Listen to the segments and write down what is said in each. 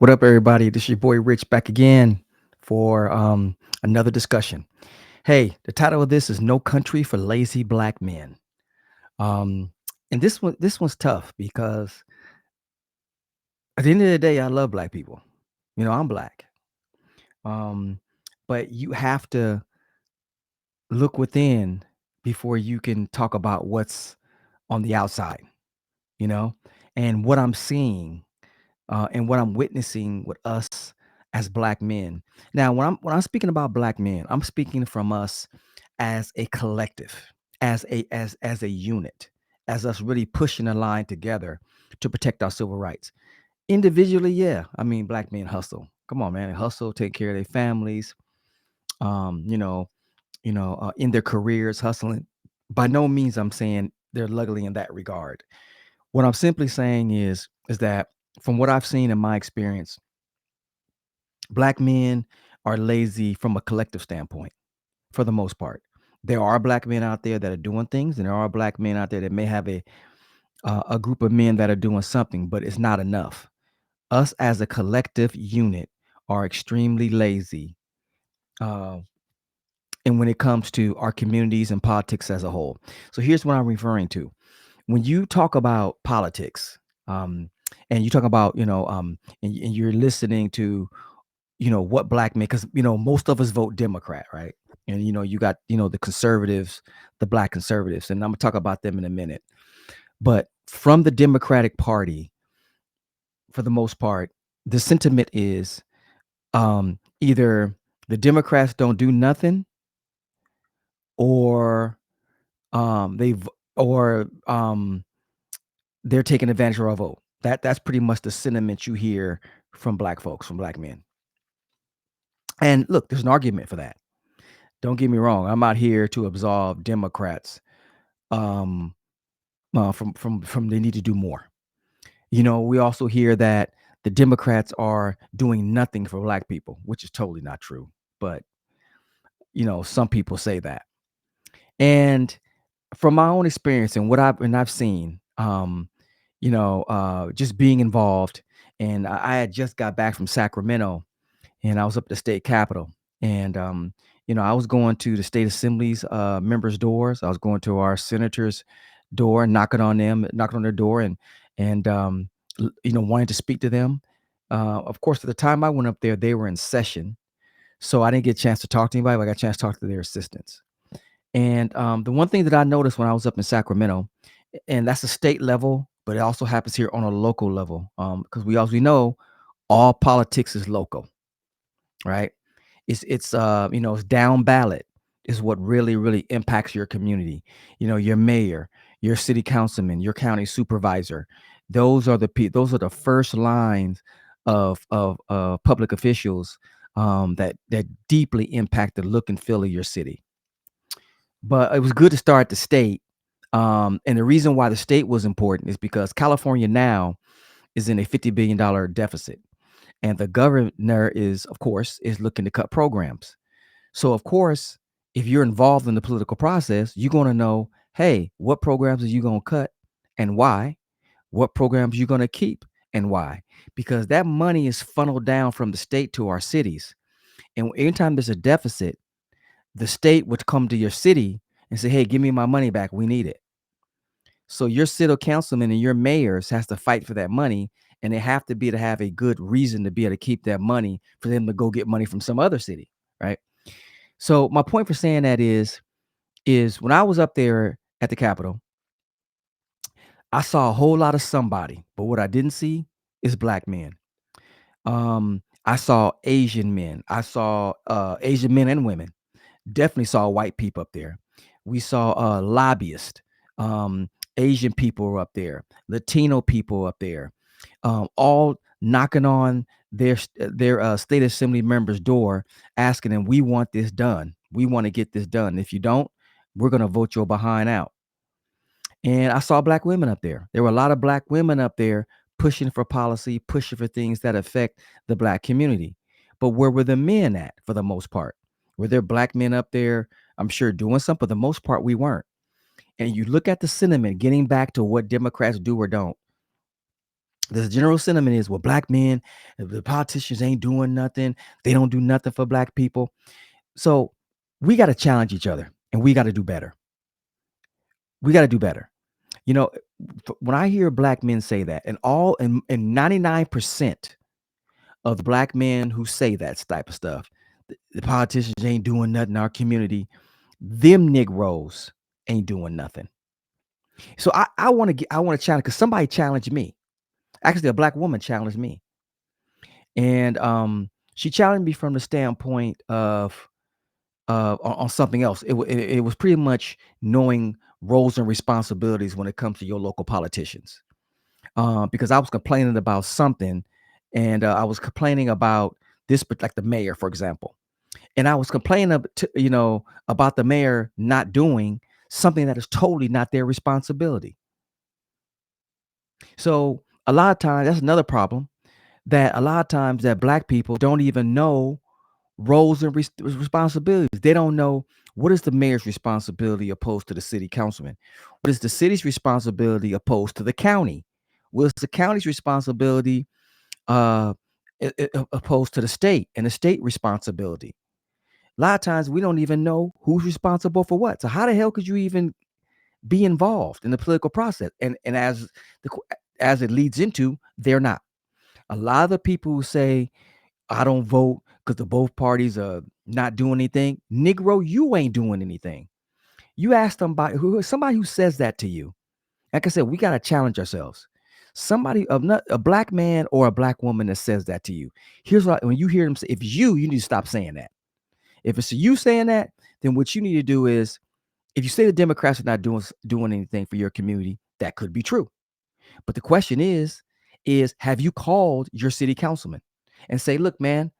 What up, everybody? This is your boy Rich back again for another discussion. Hey, the title of this is "No Country for Lazy Black Men." Um, and this one's tough because at the end of the day, I love black people. I'm black, um, but you have to look within before you can talk about what's on the outside. You know, and what I'm seeing and what I'm witnessing with us as black men. Now, when I'm speaking about black men, I'm speaking from us as a collective, as a unit, as us really pushing a line together to protect our civil rights. Individually, yeah, I mean, black men hustle. Come on, man, they hustle, take care of their families. Um, you know, in their careers, hustling. By no means I'm saying they're luckily in that regard. What I'm simply saying is that from what I've seen in my experience, black men are lazy from a collective standpoint for the most part. There are black men out there that are doing things, and there are black men out there that may have a group of men that are doing something, but it's not enough. Us as a collective unit are extremely lazy, uh, and when it comes to our communities and politics as a whole. So here's what I'm referring to. When you talk about politics, um, and you talk about and you're listening to what black men, because most of us vote Democrat, right? And you got the conservatives, the black conservatives, and I'm gonna talk about them in a minute. But from the Democratic Party, for the most part, the sentiment is either the Democrats don't do nothing, or they've or they're taking advantage of our vote. That's pretty much the sentiment you hear from black folks, from black men. And look, there's an argument for that. Don't get me wrong. I'm out here to absolve Democrats um, from they need to do more. We also hear that the Democrats are doing nothing for black people, which is totally not true. But some people say that. And from my own experience and what I've seen, just being involved, and I had just got back from Sacramento, and I was up at the state capitol, and I was going to the state assembly's members' doors. I was going to our senators' door, knocking on their door, and wanting to speak to them. Of course, at the time I went up there, they were in session, so I didn't get a chance to talk to anybody. But I got a chance to talk to their assistants. And the one thing that I noticed when I was up in Sacramento, and that's a state level, but it also happens here on a local level, because we know all politics is local, right? It's down ballot is what really impacts your community. Your mayor, your city councilman, your county supervisor. Those are the first lines of public officials that deeply impact the look and feel of your city. But it was good to start the state. And the reason why the state was important is because California now is in a $50 billion deficit. And the governor of course, is looking to cut programs. So, of course, if you're involved in the political process, you're going to know, hey, what programs are you going to cut and why? What programs you going to keep and why? Because that money is funneled down from the state to our cities. And anytime there's a deficit, the state would come to your city and say, hey, give me my money back. We need it. So your city councilman and your mayors has to fight for that money, and they have to be to have a good reason to be able to keep that money for them to go get money from some other city, right? So my point for saying that is when I was up there at the Capitol, I saw a whole lot of somebody, but what I didn't see is black men. I saw Asian men. I saw Asian men and women. Definitely saw white people up there. We saw lobbyists. Um, Asian people were up there. Latino people up there. All knocking on their state assembly members' door, asking them, "We want this done. We want to get this done. If you don't, we're gonna vote your behind out." And I saw black women up there. There were a lot of black women up there pushing for policy, pushing for things that affect the black community. But where were the men at for the most part? Were there black men up there? I'm sure doing something. For the most part, we weren't. And you look at the sentiment, getting back to what Democrats do or don't. The general sentiment is, well, black men, the politicians ain't doing nothing. They don't do nothing for black people. So we got to challenge each other, and we got to do better. We got to do better. You know, when I hear black men say that, and 99% of the black men who say that type of stuff, the politicians ain't doing nothing in our community. Them Negroes ain't doing nothing. So I want to challenge, because somebody challenged me. Actually, a black woman challenged me, and she challenged me from the standpoint of on something else. It was pretty much knowing roles and responsibilities when it comes to your local politicians. Because I was complaining about something, and I was complaining about this, like the mayor, for example, and I was complaining about the mayor not doing something that is totally not their responsibility. So a lot of times, that's another problem, that a lot of times that black people don't even know roles and responsibilities. They don't know what is the mayor's responsibility opposed to the city councilman. What is the city's responsibility opposed to the county? What is the county's responsibility uh, opposed to the state, and the state responsibility? A lot of times we don't even know who's responsible for what. So how the hell could you even be involved in the political process? And as it leads into, they're not. A lot of the people who say, I don't vote because the both parties are not doing anything. Negro, you ain't doing anything. You ask somebody who says that to you. Like I said, we gotta challenge ourselves. Somebody of not a black man or a black woman that says that to you. Here's what when you hear them say, if you need to stop saying that. If it's you saying that, then what you need to do is, if you say the Democrats are not doing anything for your community, that could be true. But the question is have you called your city councilman and say, look, man,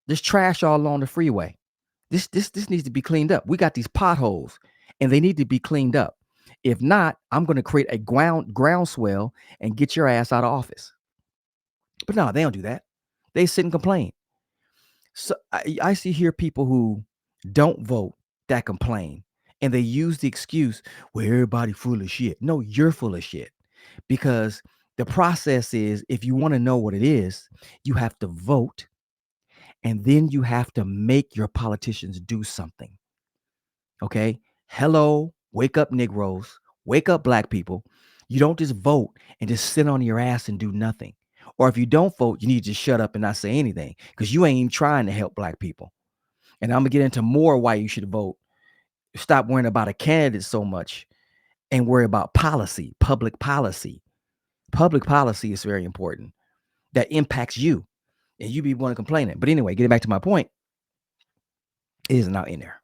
there's trash all along the freeway. This needs to be cleaned up. We got these potholes, and they need to be cleaned up. If not, I'm going to create a groundswell and get your ass out of office. But no, they don't do that. They sit and complain. So I see here people who don't vote that complain, and they use the excuse, well, everybody full of shit. No, you're full of shit, because the process is, if you want to know what it is, you have to vote, and then you have to make your politicians do something. Okay. Hello, wake up, Negroes, wake up, black people. You don't just vote and just sit on your ass and do nothing. Or if you don't vote, you need to just shut up and not say anything, because you ain't even trying to help black people. And I'm gonna get into more why you should vote. Stop worrying about a candidate so much and worry about policy, public policy. Public policy is very important. That impacts you, and you be one complaining. But anyway, getting back to my point, it is not in there.